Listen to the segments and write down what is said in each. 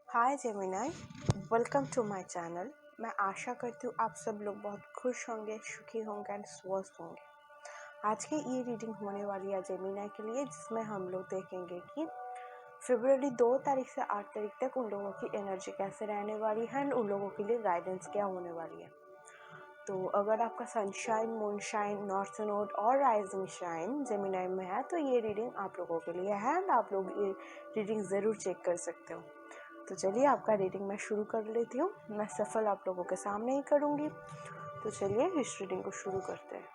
Hi Gemini, welcome to my channel. मैं आशा करती हूँ आप सब लोग बहुत खुश होंगे, सुखी होंगे एंड स्वस्थ होंगे। आज की ये रीडिंग होने वाली है जेमिनाई के लिए, जिसमें हम लोग देखेंगे कि फरवरी 2 तारीख से 8 तारीख तक उन लोगों की एनर्जी कैसे रहने वाली है एंड उन लोगों के लिए गाइडेंस क्या होने वाली है। तो अगर आपका सनशाइन, मूनशाइन, नॉर्थ नोड और राइजिंग शाइन जेमिनाई में है तो ये रीडिंग आप लोगों के लिए है एंड आप लोग ये रीडिंग ज़रूर चेक कर सकते हो। तो चलिए आपका रीडिंग मैं शुरू कर लेती हूँ। मैं सफल आप लोगों के सामने ही करूँगी। तो चलिए इस रीडिंग को शुरू करते हैं।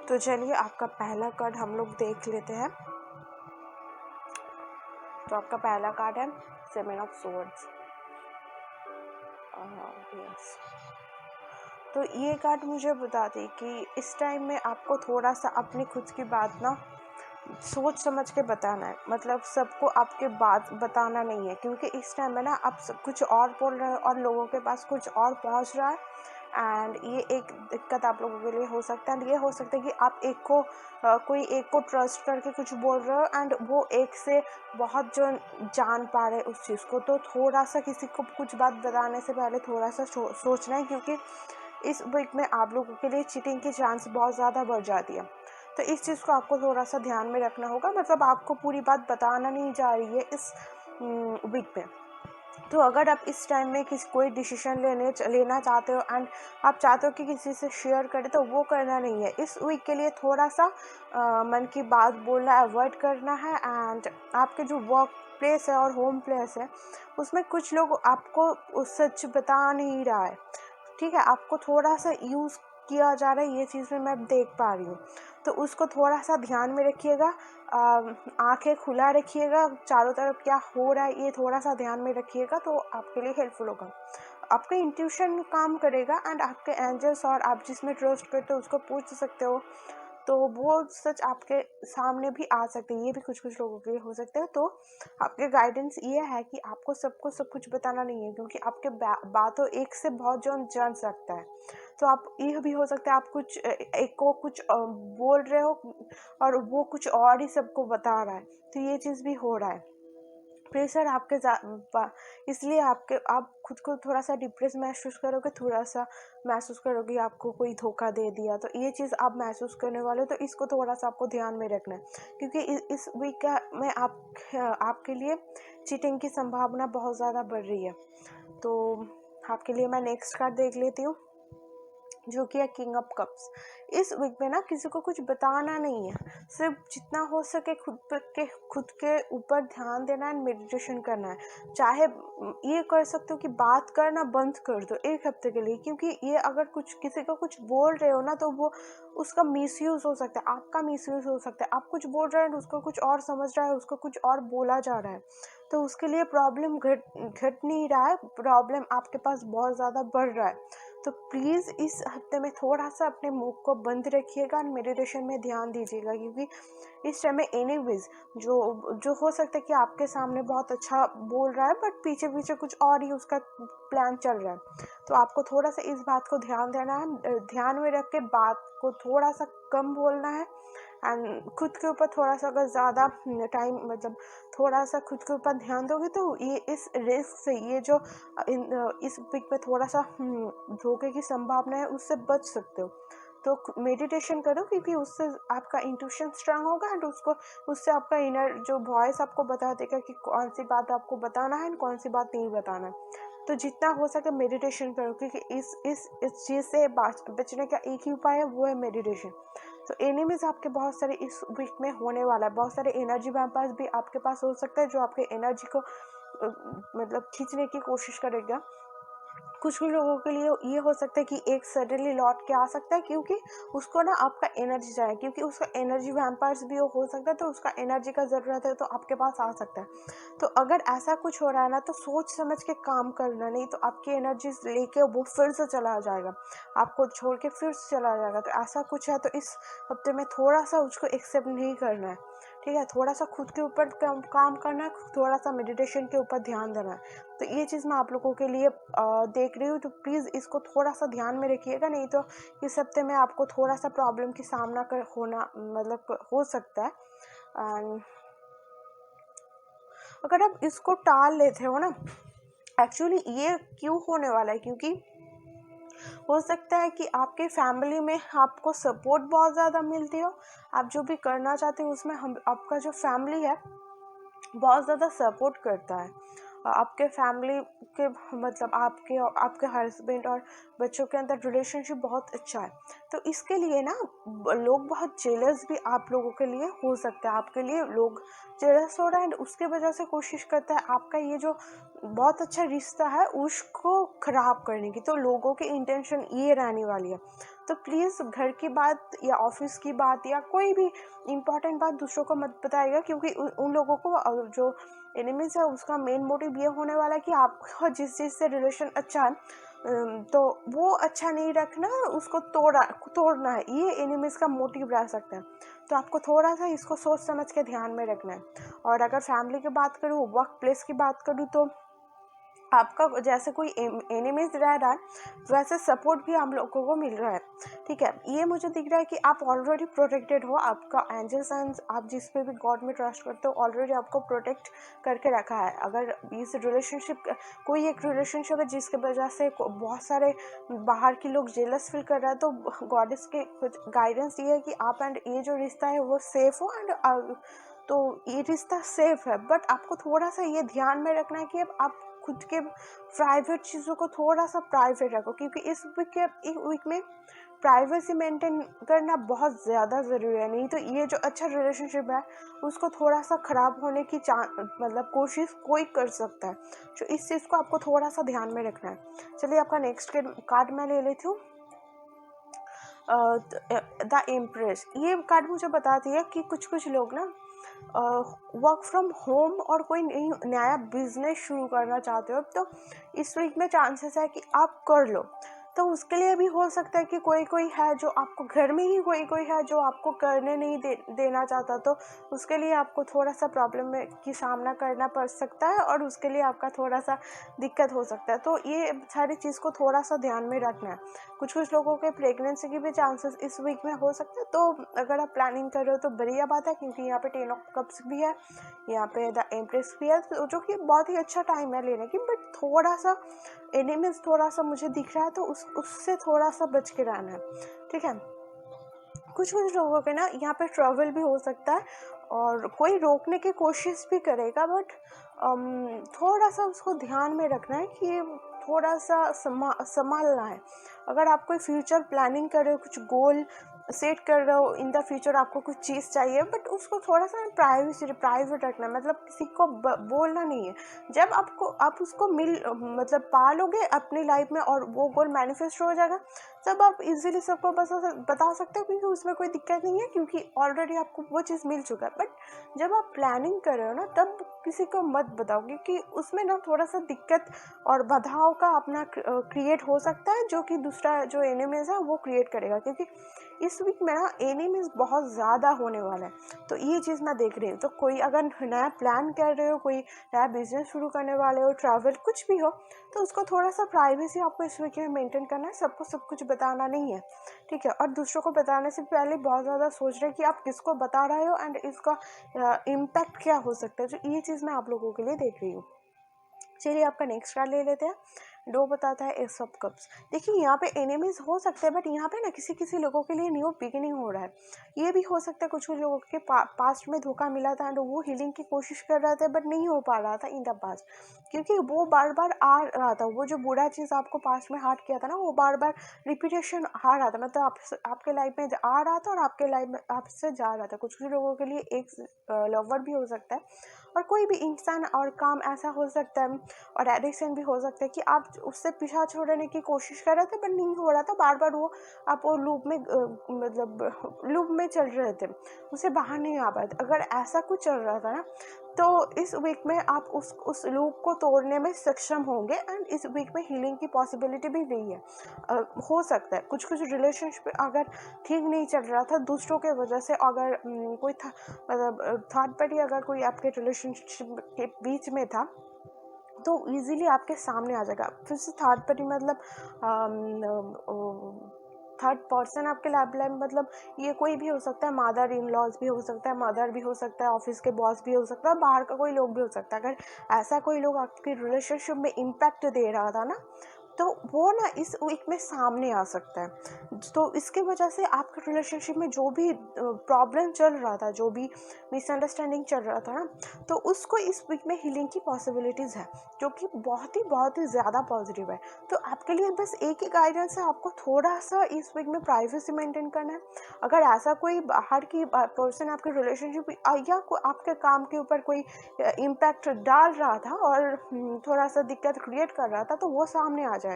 तो चलिए आपका पहला कार्ड हम लोग देख लेते हैं। तो आपका पहला कार्ड है 7 ऑफ स्वॉर्ड्स। यस, तो ये कार्ड मुझे बताती कि इस टाइम में आपको थोड़ा सा अपनी खुद की बात ना सोच समझ के बताना है। मतलब सबको आपके बात बताना नहीं है, क्योंकि इस टाइम में ना आप कुछ और बोल रहे हो और लोगों के पास कुछ और पहुंच रहा है। एंड ये एक दिक्कत आप लोगों के लिए हो सकता है। ये हो सकता है कि आप कोई एक को ट्रस्ट करके कुछ बोल रहे हो एंड वो एक से बहुत जो जान पा रहे उस चीज़ को। तो थोड़ा सा किसी को कुछ बात बताने से पहले थोड़ा सा सोचना है, क्योंकि इस वीक में आप लोगों के लिए चीटिंग की चांस बहुत ज़्यादा बढ़ जाती है। तो इस चीज़ को आपको थोड़ा सा ध्यान में रखना होगा। मतलब आपको पूरी बात बताना नहीं जा रही है इस वीक में। तो अगर आप इस टाइम में कोई डिसीजन लेना चाहते हो एंड आप चाहते हो कि किसी से शेयर करें, तो वो करना नहीं है। इस वीक के लिए थोड़ा सा मन की बात बोलना अवॉइड करना है। एंड आपके जो वर्क प्लेस है और होम प्लेस है उसमें कुछ लोग आपको सच बता नहीं रहा है। ठीक है, आपको थोड़ा सा यूज़ किया जा रहा है, ये चीज़ में मैं देख पा रही हूँ। तो उसको थोड़ा सा ध्यान में रखिएगा। आंखें खुला रखिएगा, चारों तरफ क्या हो रहा है ये थोड़ा सा ध्यान में रखिएगा, तो आपके लिए हेल्पफुल होगा। आपका इंट्यूशन काम करेगा एंड आपके एंजल्स और आप जिसमें ट्रस्ट करते हो उसको पूछ सकते हो, तो वो सच आपके सामने भी आ सकते हैं। ये भी कुछ कुछ लोगों के लिए हो सकता है। तो आपके गाइडेंस ये है कि आपको सबको सब कुछ बताना नहीं है, क्योंकि आपके बातों एक से बहुत जन जान सकता है। तो आप ये भी हो सकता है आप कुछ एक को कुछ बोल रहे हो और वो कुछ और ही सबको बता रहा है। तो ये चीज़ भी हो रहा है। प्रेशर इसलिए आप खुद को थोड़ा सा डिप्रेस महसूस करोगे, थोड़ा सा महसूस करोगे आपको कोई धोखा दे दिया। तो ये चीज़ आप महसूस करने वाले हो, तो इसको थोड़ा सा आपको ध्यान में रखना है, क्योंकि इस वीक में आपके लिए चीटिंग की संभावना बहुत ज़्यादा बढ़ रही है। तो आपके लिए मैं नेक्स्ट कार्ड देख लेती हूँ, जो कि है किंग ऑफ कप्स। इस वीक में ना किसी को कुछ बताना नहीं है, सिर्फ जितना हो सके खुद के ऊपर ध्यान देना है, मेडिटेशन करना है। चाहे ये कर सकते हो कि बात करना बंद कर दो एक हफ्ते के लिए, क्योंकि ये अगर कुछ किसी को कुछ बोल रहे हो ना, तो वो उसका मिसयूज हो सकता है, आपका मिसयूज हो सकता है। आप कुछ बोल रहे हैं, उसको कुछ और समझ रहा है, उसको कुछ और बोला जा रहा है, तो उसके लिए प्रॉब्लम घट नहीं रहा है, प्रॉब्लम आपके पास बहुत ज़्यादा बढ़ रहा है। तो प्लीज़ इस हफ्ते में थोड़ा सा अपने मुंह को बंद रखिएगा और मेडिटेशन में ध्यान दीजिएगा, क्योंकि इस टाइम में एनीवेज जो हो सकता है कि आपके सामने बहुत अच्छा बोल रहा है, बट पीछे पीछे कुछ और ही उसका प्लान चल रहा है। तो आपको थोड़ा सा इस बात को ध्यान देना है, ध्यान में रख के बात को थोड़ा सा कम बोलना है। एंड खुद के ऊपर थोड़ा सा अगर ज़्यादा टाइम मतलब थोड़ा सा खुद के ऊपर ध्यान दोगे, तो ये इस रिस्क से ये जो इस वीक में थोड़ा सा धोखे की संभावना है उससे बच सकते हो। तो मेडिटेशन करो, क्योंकि उससे आपका इंट्यूशन स्ट्रांग होगा एंड उससे आपका इनर जो वॉइस आपको बता देगा कि कौन सी बात आपको बताना है एंड कौन सी बात नहीं बताना है। तो जितना हो सके मेडिटेशन करो, क्योंकि इस चीज़ से बचने का एक ही उपाय है, वो है मेडिटेशन। तो एनिमीज आपके बहुत सारे इस वीक में होने वाला है। बहुत सारे एनर्जी वैम्पायर्स भी आपके पास हो सकता है, जो आपके एनर्जी को मतलब खींचने की कोशिश करेगा। कुछ कुछ लोगों के लिए ये हो सकता है कि एक सडनली लौट के आ सकता है, क्योंकि उसको ना आपका एनर्जी चाहिए, क्योंकि उसका एनर्जी वैम्पायर्स भी हो सकता है, तो उसका एनर्जी का ज़रूरत है, तो आपके पास आ सकता है। तो अगर ऐसा कुछ हो रहा है ना, तो सोच समझ के काम करना, नहीं तो आपकी एनर्जी लेके वो फिर से चला जाएगा, आपको छोड़ के फिर से चला जाएगा। तो ऐसा कुछ है तो इस हफ्ते में थोड़ा सा उसको एक्सेप्ट नहीं करना है, ठीक है। थोड़ा सा खुद के ऊपर काम करना है, थोड़ा सा मेडिटेशन के ऊपर ध्यान देना है। तो ये चीज़ मैं आप लोगों के लिए देख रही हूँ, तो प्लीज़ इसको थोड़ा सा ध्यान में रखिएगा, नहीं तो इस हफ्ते में आपको थोड़ा सा प्रॉब्लम की सामना कर होना मतलब हो सकता है। एंड अगर आप इसको टाल लेते हो ना, एक्चुअली ये क्यों होने वाला है, क्योंकि हो सकता है कि आपके फैमिली में आपको सपोर्ट बहुत ज़्यादा मिलती हो, आप जो भी करना चाहते हो उसमें हम आपका जो फैमिली है बहुत ज़्यादा सपोर्ट करता है। आपके फैमिली के मतलब आपके आपके हस्बैंड और बच्चों के अंदर रिलेशनशिप बहुत अच्छा है। तो इसके लिए ना लोग बहुत जेलस भी आप लोगों के लिए हो सकते हैं, आपके लिए लोग जेलस हो रहा है, उसके वजह से कोशिश करता है आपका ये जो बहुत अच्छा रिश्ता है उसको ख़राब करने की। तो लोगों की इंटेंशन ये रहने वाली है। तो प्लीज़ घर की बात या ऑफिस की बात या कोई भी इम्पॉर्टेंट बात दूसरों को मत बताइएगा, क्योंकि उन लोगों को जो एनिमीज है उसका मेन मोटिव ये होने वाला है कि आपका जिस चीज़ से रिलेशन अच्छा है तो वो अच्छा नहीं रखना, उसको तोड़ना है, ये एनिमीज का मोटिव रह सकता है। तो आपको थोड़ा सा इसको सोच समझ के ध्यान में रखना है। और अगर फैमिली की बात करूँ, वर्क प्लेस की बात करूँ, तो आपका जैसे कोई एनिमीज रह रहा है वैसे सपोर्ट भी हम लोगों को मिल रहा है, ठीक है। ये मुझे दिख रहा है कि आप ऑलरेडी प्रोटेक्टेड हो, आपका एंजल्स एंड आप जिस पे भी गॉड में ट्रस्ट करते हो ऑलरेडी आपको प्रोटेक्ट करके रखा है। अगर इस रिलेशनशिप कोई एक रिलेशनशिप है जिसके वजह से बहुत सारे बाहर के लोग जेलस फील कर रहे हैं, तो गॉडेस के कुछ गाइडेंस ये है कि आप एंड ये जो रिश्ता है वो सेफ हो, एंड तो ये रिश्ता सेफ है। बट आपको थोड़ा सा ये ध्यान में रखना है कि अब आप खुद के प्राइवेट चीज़ों को थोड़ा सा प्राइवेट रखो, क्योंकि इस वीक में प्राइवेसी मेंटेन करना बहुत ज़्यादा ज़रूरी है, नहीं तो ये जो अच्छा रिलेशनशिप है उसको थोड़ा सा ख़राब होने की मतलब कोशिश कोई कर सकता है। तो इस चीज़ को आपको थोड़ा सा ध्यान में रखना है। चलिए आपका नेक्स्ट कार्ड मैं ले लेती हूँ। द इम्प्रेस, ये कार्ड मुझे बताती है कि कुछ लोग ना वर्क फ्रॉम होम और कोई नया बिजनेस शुरू करना चाहते हो, तो इस वीक में चांसेस है कि आप कर लो। तो उसके लिए भी हो सकता है कि कोई है जो आपको घर में ही कोई है जो आपको करने नहीं देना चाहता, तो उसके लिए आपको थोड़ा सा प्रॉब्लम में की सामना करना पड़ सकता है, और उसके लिए आपका थोड़ा सा दिक्कत हो सकता है। तो ये सारी चीज़ को थोड़ा सा ध्यान में रखना है। कुछ लोगों के प्रेगनेंसी की भी चांसेस इस वीक में हो सकते हैं, तो अगर आप प्लानिंग कर रहे हो तो बढ़िया बात है, क्योंकि यहाँ पे 10 ऑफ कप्स भी है, यहाँ पे द एम्प्रेस भी है, तो जो कि बहुत ही अच्छा टाइम है लेने की। बट थोड़ा सा एनिमीज थोड़ा सा मुझे दिख रहा है, तो उससे थोड़ा सा बच के रहना है, ठीक है। कुछ लोगों के ना यहाँ पे ट्रबल भी हो सकता है, और कोई रोकने की कोशिश भी करेगा, बट थोड़ा सा उसको ध्यान में रखना है कि थोड़ा सा संभालना है। अगर आप कोई फ्यूचर प्लानिंग कर रहे हो, कुछ गोल सेट कर रहे हो इन द फ्यूचर, आपको कुछ चीज़ चाहिए, बट उसको थोड़ा सा प्राइवेट रखना है, मतलब किसी को बोलना नहीं है। जब आप उसको मतलब पालोगे अपनी लाइफ में और वो गोल मैनिफेस्ट हो जाएगा, तब आप इजीली सबको बता सकते हो, क्योंकि उसमें कोई दिक्कत नहीं है, क्योंकि ऑलरेडी आपको वो चीज़ मिल चुका है। बट जब आप प्लानिंग कर रहे हो ना, तब किसी को मत बताओ, क्योंकि उसमें ना थोड़ा सा दिक्कत और बाधाओं का अपना क्रिएट हो सकता है, जो कि दूसरा जो एनिमीज है वो क्रिएट करेगा, क्योंकि इस वीक में ना एनिमीज बहुत ज़्यादा होने वाला है। तो ये चीज़ मैं देख रही हूँ। तो कोई अगर नया प्लान कर रहे हो, कोई नया बिजनेस शुरू करने वाले हो, ट्रैवल कुछ भी हो, तो उसको थोड़ा सा प्राइवेसी आपको इस वीक में मेंटेन करना है, सबको सब कुछ बताना नहीं है, ठीक है। और दूसरों को बताने से पहले बहुत ज़्यादा सोच रहे कि आप किसको बता रहे हो एंड इसका इम्पैक्ट क्या हो सकता है। तो ये चीज़ मैं आप लोगों के लिए देख रही हूँ। चलिए आपका नेक्स्ट कार्ड ले लेते हैं। दो बताता है एस ऑफ कप्स। देखिए यहाँ पे एनिमीज हो सकते हैं, बट यहाँ पे ना किसी लोगों के लिए न्यू बिगिनिंग हो रहा है। ये भी हो सकता है कुछ लोगों के पास्ट में धोखा मिला था एंड वो हीलिंग की कोशिश कर रहे थे, बट नहीं हो पा रहा था इन द पास्ट, क्योंकि वो बार बार आ रहा था। वो जो बुरा चीज़ आपको पास्ट में हार्ट किया था ना, वो बार बार रिपीटेशन आ रहा था, मतलब आपके लाइफ में आ रहा था और आपके लाइफ में आपसे जा रहा था। कुछ लोगों के लिए एक लवर भी हो सकता है, और कोई भी इंसान और काम ऐसा हो सकता है और एडिक्शन भी हो सकता है कि आप उससे पीछा छोड़ने की कोशिश कर रहे थे पर नहीं हो रहा था, बार बार वो आप वो लूप में मतलब लूप में चल रहे थे, उससे बाहर नहीं आ पाए थे। अगर ऐसा कुछ चल रहा था ना, तो इस वीक में आप उस लूप को तोड़ने में सक्षम होंगे एंड इस वीक में हीलिंग की पॉसिबिलिटी भी नहीं है। हो सकता है कुछ कुछ रिलेशनशिप अगर ठीक नहीं चल रहा था दूसरों के वजह से, अगर कोई था मतलब थर्ड पार्टी अगर कोई आपके रिलेशनशिप के बीच में था तो इजीली आपके सामने आ जाएगा। फिर से थर्ड पार्टी मतलब थर्ड पर्सन आपके लाइफ मतलब ये कोई भी हो सकता है, मदर इन लॉज भी हो सकता है, मदर भी हो सकता है, ऑफिस के बॉस भी हो सकता है, बाहर का कोई लोग भी हो सकता है। अगर ऐसा कोई लोग आपकी रिलेशनशिप में इम्पैक्ट दे रहा था ना, तो वो ना इस वीक में सामने आ सकता है। तो इसके वजह से आपके रिलेशनशिप में जो भी प्रॉब्लम चल रहा था, जो भी मिसअंडरस्टैंडिंग चल रहा था ना, तो उसको इस वीक में हीलिंग की पॉसिबिलिटीज़ है, जो कि बहुत ही ज़्यादा पॉजिटिव है। तो आपके लिए बस एक ही गाइडेंस है, आपको थोड़ा सा इस वीक में प्राइवेसी मेंटेन करना है। अगर ऐसा कोई बाहर की पर्सन आपके रिलेशनशिप या आपके काम के ऊपर कोई इम्पैक्ट डाल रहा था और थोड़ा सा दिक्कत क्रिएट कर रहा था, तो वो सामने आ जाएगा।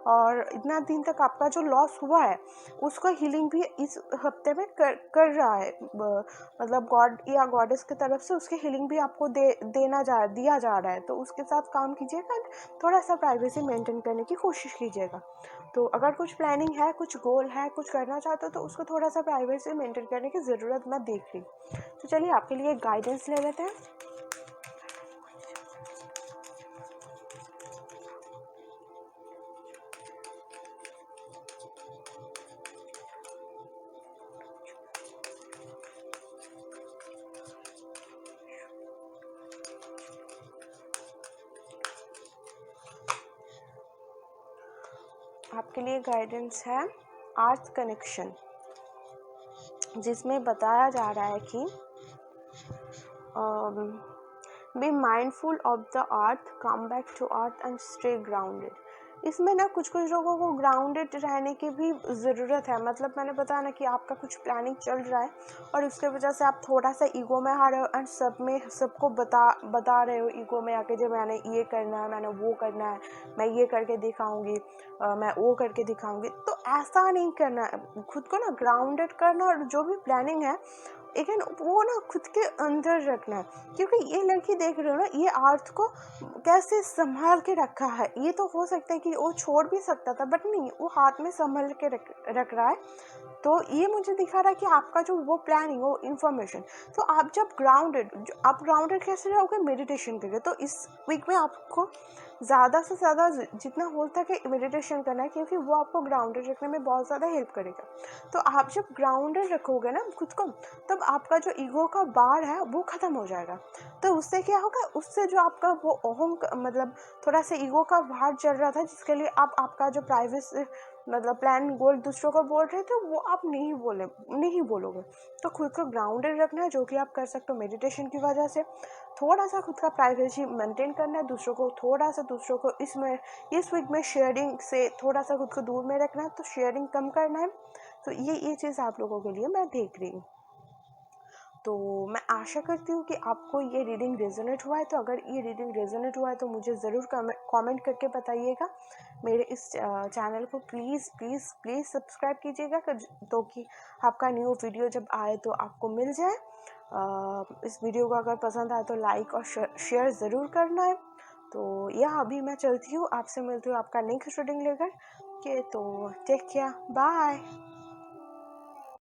और इतना दिन तक आपका जो लॉस हुआ है उसका हीलिंग भी इस हफ्ते में कर रहा है, मतलब गॉड या गॉडेस की तरफ से उसकी हीलिंग भी आपको दिया जा रहा है। तो उसके साथ काम कीजिएगा, थोड़ा सा प्राइवेसी मेंटेन करने की कोशिश कीजिएगा। तो अगर कुछ प्लानिंग है, कुछ गोल है, कुछ करना चाहते हो, तो उसको थोड़ा सा प्राइवेसी मेंटेन करने की ज़रूरत मैं देख रही। तो चलिए आपके लिए गाइडेंस ले लेते हैं। आपके लिए गाइडेंस है अर्थ कनेक्शन, जिसमें बताया जा रहा है कि be mindful of the earth, come back to earth and stay grounded. इसमें ना कुछ कुछ लोगों को ग्राउंडेड रहने की भी ज़रूरत है। मतलब मैंने बताया ना कि आपका कुछ प्लानिंग चल रहा है और उसके वजह से आप थोड़ा सा ईगो में आ रहे हो एंड सबको बता रहे हो ईगो में आके, जो मैंने ये करना है, मैंने वो करना है, मैं ये करके दिखाऊंगी, मैं वो करके दिखाऊंगी। तो ऐसा नहीं करना है, खुद को ना ग्राउंडेड करना, और जो भी प्लानिंग है लेकिन वो ना खुद के अंदर रखना है। क्योंकि ये लड़की देख रहे हो ना, ये अर्थ को कैसे संभाल के रखा है। ये तो हो सकता है कि वो छोड़ भी सकता था, बट नहीं, वो हाथ में संभाल के रख रहा है। तो ये मुझे दिखा रहा है कि आपका जो वो प्लानिंग, वो इन्फॉर्मेशन, तो आप जब आप ग्राउंडेड कैसे रहोगे? मेडिटेशन करके। तो इस वीक में आपको ज़्यादा से ज़्यादा जितना हो सके मेडिटेशन करना है, क्योंकि वो आपको ग्राउंडेड रखने में बहुत ज़्यादा हेल्प करेगा। तो आप जब ग्राउंडेड रखोगे ना खुद को, तब आपका जो ईगो का बाढ़ है वो ख़त्म हो जाएगा। तो उससे क्या होगा? उससे जो आपका वो मतलब थोड़ा सा ईगो का बाढ़ चल रहा था, जिसके लिए आप आपका जो प्राइवेसी मतलब प्लान गोल दूसरों को बोल रहे थे, वो आप नहीं बोलोगे। तो खुद को ग्राउंडेड रखना है, जो कि आप कर सकते हो मेडिटेशन की वजह से। थोड़ा सा खुद का प्राइवेसी मेंटेन करना है, दूसरों को इस वीक में शेयरिंग से थोड़ा सा खुद को दूर में रखना है, तो शेयरिंग कम करना है। तो ये चीज़ आप लोगों के लिए मैं देख रही हूँ। तो मैं आशा करती हूँ कि आपको ये रीडिंग रेजोनेट हुआ है। तो अगर ये रीडिंग रेजोनेट हुआ है तो मुझे ज़रूर कमेंट करके बताइएगा। मेरे इस चैनल को प्लीज़ प्लीज़ प्लीज़ सब्सक्राइब कीजिएगा, तो कि आपका न्यू वीडियो जब आए तो आपको मिल जाए। इस वीडियो को अगर पसंद आए तो लाइक और शेयर ज़रूर करना है। तो यह अभी मैं चलती हूँ, आपसे मिलती हूँ आपका नेक्स्ट रीडिंग लेकर के। तो टेक केयर, बाय।